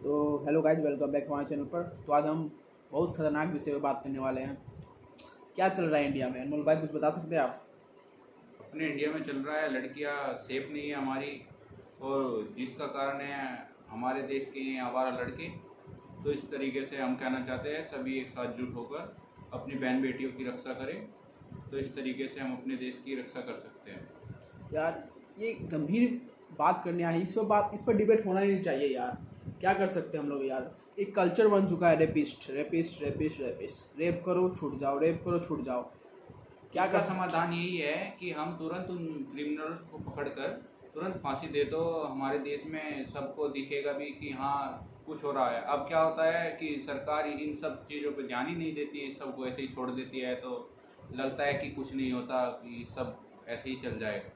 तो hello guys, welcome back हमारे channel पर। तो आज हम बहुत खतरनाक विषय पर बात करने वाले हैं। क्या चल रहा है इंडिया में? अनमोल भाई, कुछ बता सकते हैं आप? अपने इंडिया में चल रहा है, लड़कियां सेफ नहीं है हमारी। और जिसका कारण है हमारे देश के ये आवारा लड़के। तो इस तरीके से हम कहना चाहते हैं सभी एक साथ जुट होकर अपनी बहन बेटियों की रक्षा करें। तो इस तरीके से हम अपने देश की रक्षा कर सकते हैं। यार, ये गंभीर बात करने आई, इस पर डिबेट होना ही नहीं चाहिए यार। क्या कर सकते हैं हम लोग यार? एक कल्चर बन चुका है, rapist rapist rapist rapist, rape करो छूट जाओ, रेप करो छूट जाओ। क्या इसका कर सकते? समाधान यही है कि हम तुरंत उन क्रिमिनल को पकड़कर तुरंत फांसी दे दो। हमारे देश में सबको दिखेगा भी कि हाँ कुछ हो रहा है। अब क्या होता है कि सरकार इन सब चीज़ों पर ध्यान ही नहीं देती, सबको ऐसे ही छोड़ देती है। तो लगता है कि कुछ नहीं होता, कि सब ऐसे ही चल जाएगा।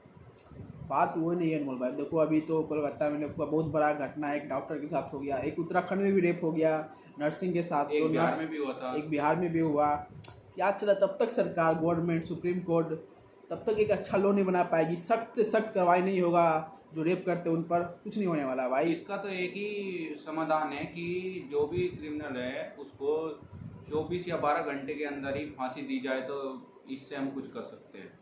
बात वो नहीं है अनमोल भाई। देखो, अभी तो कोलकाता में देखो बहुत बड़ा घटना एक डॉक्टर के साथ हो गया, एक उत्तराखंड में भी रेप हो गया नर्सिंग के साथ। तो एक बिहार नर्स में भी हुआ था। एक बिहार में भी हुआ। क्या चला? तब तक सरकार, गवर्नमेंट, सुप्रीम कोर्ट तब तक एक अच्छा लॉ नहीं बना पाएगी, सख्त से सख्त कार्रवाई नहीं होगा जो रेप करते उन पर, कुछ नहीं होने वाला भाई। इसका तो एक ही समाधान है कि जो भी क्रिमिनल है उसको 24 या 12 घंटे के अंदर ही फांसी दी जाए। तो इससे हम कुछ कर सकते हैं।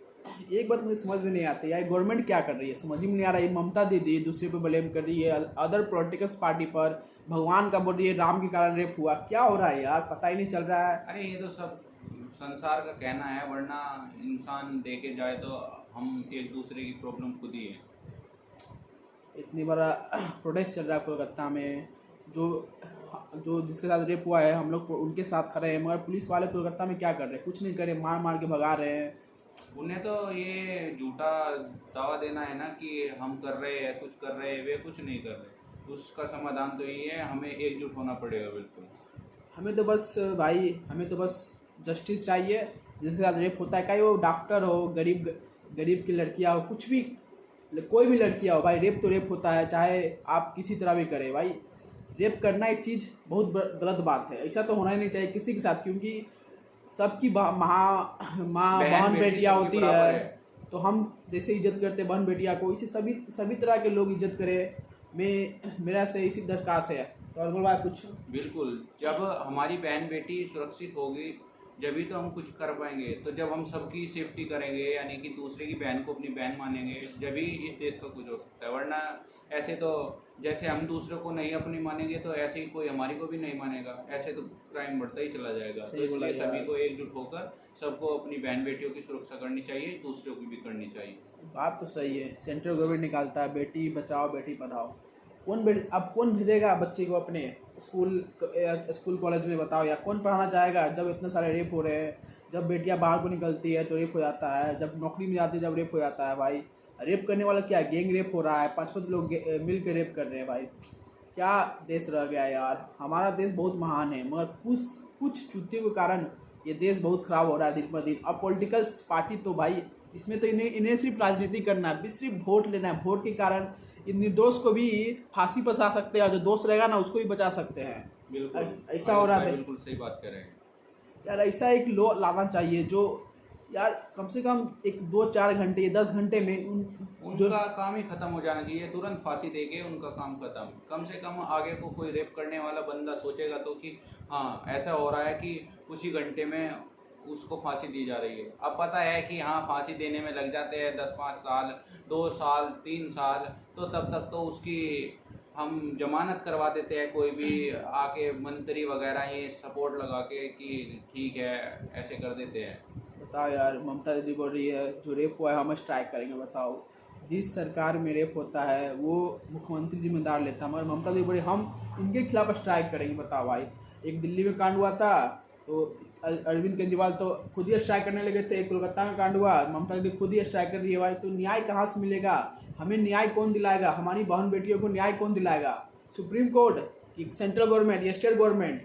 एक बात मुझे समझ में नहीं आती यार, गवर्नमेंट क्या कर रही है समझ ही में नहीं आ रहा है। ममता दीदी दूसरे पे ब्लेम कर रही है, अदर पॉलिटिकल पार्टी पर, भगवान का बोल रही है राम के कारण रेप हुआ। क्या हो रहा है यार, पता ही नहीं चल रहा है। अरे ये तो सब संसार का कहना है, वरना इंसान देखे जाए तो हम एक दूसरे की प्रॉब्लम खुद ही है। इतनी बड़ा प्रोटेस्ट चल रहा है कोलकाता में, जो जो जिसके साथ रेप हुआ है हम लोग उनके साथ खड़े हैं, मगर पुलिस वाले कोलकाता में क्या कर रहे हैं? कुछ नहीं कर रहे, मार मार के भगा रहे हैं। उन्हें तो ये झूठा दावा देना है ना कि हम कर रहे हैं, कुछ कर रहे हैं। वे कुछ नहीं कर रहे। उसका समाधान तो यही है, हमें एकजुट होना पड़ेगा। बिल्कुल। हमें तो बस भाई, हमें तो बस जस्टिस चाहिए। जिसके साथ रेप होता है, चाहे वो डॉक्टर हो, गरीब गरीब की लड़कियां हो, कुछ भी, कोई भी लड़कियां हो भाई, रेप तो रेप होता है, चाहे आप किसी तरह भी करें भाई। रेप करना एक चीज़ बहुत गलत बात है, ऐसा तो होना ही नहीं चाहिए किसी के साथ, क्योंकि सबकी माँ बहन बहन बेटी बेटियाँ सबकी होती है। बराबर है। तो हम जैसे इज्जत करते हैं बहन बेटियाँ को, इसे सभी सभी तरह के लोग इज्जत करें। मेरा से इसी दरख्वास्त है। तो और बोलवा कुछ? बिल्कुल। जब हमारी बहन बेटी सुरक्षित होगी जभी तो हम कुछ कर पाएंगे। तो जब हम सबकी सेफ्टी करेंगे, यानी कि दूसरे की बहन को अपनी बहन मानेंगे, जभी इस देश का कुछ हो सकता है। वरना ऐसे तो जैसे हम दूसरों को नहीं अपनी मानेंगे तो ऐसे ही कोई हमारी को भी नहीं मानेगा। ऐसे तो क्राइम बढ़ता ही चला जाएगा। तो सही बोला इसलिए यार। सभी को एकजुट होकर सबको अपनी बहन बेटियों की सुरक्षा करनी चाहिए, दूसरों की भी करनी चाहिए। बात तो सही है, सेंट्रल गवर्नमेंट निकालता है बेटी बचाओ बेटी पढ़ाओ। अब कौन भेजेगा बच्चे को अपने स्कूल कॉलेज में? बताओ यार, कौन पढ़ाना चाहेगा जब इतने सारे रेप हो रहे हैं? जब बेटियां बाहर को निकलती है तो रेप हो जाता है, जब नौकरी में जाती है जब रेप हो जाता है भाई। रेप करने वाला क्या, गैंग रेप हो रहा है, 5-5 लोग मिल के रेप कर रहे हैं भाई। क्या देश रह गया यार? हमारा देश बहुत महान है, मगर कुछ कुछ चूतियों के कारण ये देश बहुत खराब हो रहा है दिन ब दिन। अब पॉलिटिकल पार्टी तो भाई, इसमें तो इन्हें इन्हें सिर्फ राजनीति करना है, सिर्फ वोट लेना है। वोट के कारण इन निर्दोष को भी फांसी पर ला सकते हैं, और जो दोष रहेगा ना उसको भी बचा सकते हैं। बिल्कुल। ऐसा हो आयुष रहा भाई है बिल्कुल सही बात कर रहे हैं। यार। ऐसा एक लॉ लाना चाहिए जो यार कम से कम एक 2-4 घंटे 10 घंटे में जो उनका काम ही खत्म हो जाना चाहिए। तुरंत फांसी देके उनका काम खत्म। कम से कम आगे को कोई रेप करने वाला बंदा सोचेगा तो कि हाँ ऐसा हो रहा है कि उसी घंटे में उसको फांसी दी जा रही है। अब पता है कि हाँ फांसी देने में लग जाते हैं 10-5 साल, 2 साल, 3 साल। तो तब तक तो उसकी हम जमानत करवा देते हैं, कोई भी आके मंत्री वगैरह ये सपोर्ट लगा के कि ठीक है ऐसे कर देते हैं। बताओ यार, ममता दीदी बोल रही है जो रेप हुआ है हम स्ट्राइक करेंगे। बताओ, जिस सरकार में रेप होता है वो मुख्यमंत्री जिम्मेदार लेता है, मगर ममता दीदी बोली हम इनके खिलाफ स्ट्राइक करेंगे। बताओ भाई, एक दिल्ली में कांड हुआ था तो अरविंद केजरीवाल तो खुद ही स्ट्राइक करने लगे थे। कोलकाता में कांड हुआ, ममता दीदी खुद ही स्ट्राइक कर रही है भाई। तो न्याय कहाँ से मिलेगा? हमें न्याय कौन दिलाएगा? हमारी बहन बेटियों को न्याय कौन दिलाएगा? सुप्रीम कोर्ट कि सेंट्रल गवर्नमेंट या स्टेट गवर्नमेंट?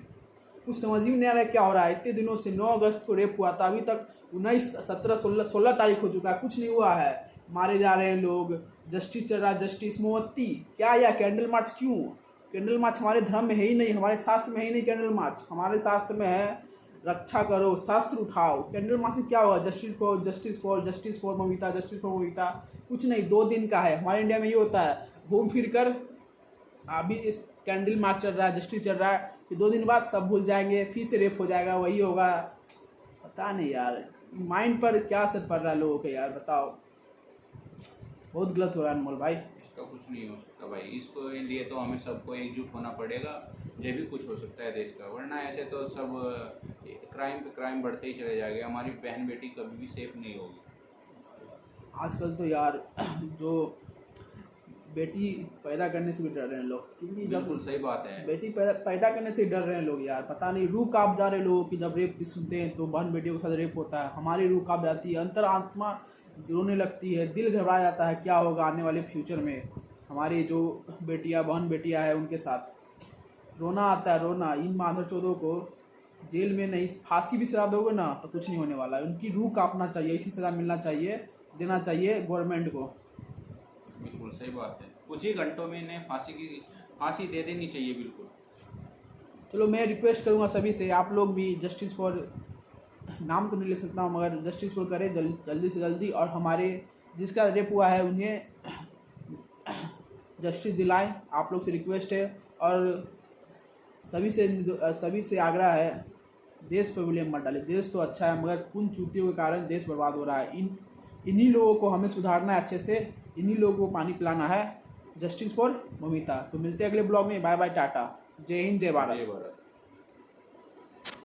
कुछ समझ ही नहीं आ रहा है क्या हो रहा है। इतने दिनों से 9 अगस्त को रेप हुआ था, अभी तक 19, 17, 16 तारीख हो चुका है, कुछ नहीं हुआ है। मारे जा रहे हैं लोग, जस्टिस चल रहा है, जस्टिस। मोमबत्ती क्या या कैंडल मार्च क्यों? कैंडल मार्च हमारे धर्म में है ही नहीं, हमारे शास्त्र में है ही नहीं कैंडल मार्च। हमारे शास्त्र में है रक्षा करो, शास्त्र उठाओ। कैंडल मार्च से क्या होगा? Justice for justice for justice for Mamita, justice for Mamita. कुछ नहीं, 2 दिन का है। हमारे इंडिया में ये होता है, घूम फिर कर अभी इस कैंडल मार्च चल रहा है, जस्टिस चल रहा है, फिर 2 दिन बाद सब भूल जाएंगे, फिर से रेप हो जाएगा, वही होगा। पता नहीं यार, माइंड पर क्या असर पड़ रहा है लोगों के यार, बताओ। बहुत गलत हो रहा है अनमोल भाई। इसका कुछ नहीं हो सकता भाई, इसको लिए तो हमें सबको एकजुट होना पड़ेगा, ये भी कुछ हो सकता है देश का, वरना ऐसे तो सब क्राइम पे क्राइम बढ़ते ही चले जाएंगे, हमारी बहन बेटी कभी भी सेफ नहीं होगी। आजकल तो यार जो बेटी पैदा करने से भी डर रहे हैं लोग, क्योंकि जब बिल्कुल सही बात है। बेटी पैदा करने से ही डर रहे हैं लोग यार। पता नहीं, रूह कांप जा रहे हैं लोगों की जब रेप की सुनते हैं तो। बहन बेटियों के साथ रेप होता है, हमारी रूह कांप जाती है, अंतर आत्मा रोने लगती है, दिल घबरा जाता है, क्या होगा आने वाले फ्यूचर में हमारी जो बेटियां, बहन बेटियां हैं उनके साथ। रोना आता है, रोना। इन माधर चौधों को जेल में नहीं, फांसी भी सजा दोगे ना तो कुछ नहीं होने वाला है। उनकी रूह कांपना चाहिए, इसी सज़ा मिलना चाहिए, देना चाहिए गवर्नमेंट को। बिल्कुल सही बात है, कुछ ही घंटों में इन्हें फांसी दे देनी चाहिए बिल्कुल। चलो, मैं रिक्वेस्ट करूँगा सभी से, आप लोग भी जस्टिस फॉर, नाम तो नहीं ले सकता हूँ मगर जस्टिस फॉर करें जल्दी से जल्दी, और हमारे जिसका रेप हुआ है उन्हें जस्टिस दिलाएं। आप लोग से रिक्वेस्ट है, और सभी से आग्रह है, देश पर ब्लेम मत डालें। देश तो अच्छा है मगर उन चूतियों के कारण देश बर्बाद हो रहा है। इन्हीं लोगों को हमें सुधारना है अच्छे से, इन्हीं लोगों को पानी पिलाना है। Justice for Mamita. तो मिलते हैं अगले ब्लॉग में। बाय बाय, टाटा, जय हिंद, जय भारत। जय भारत।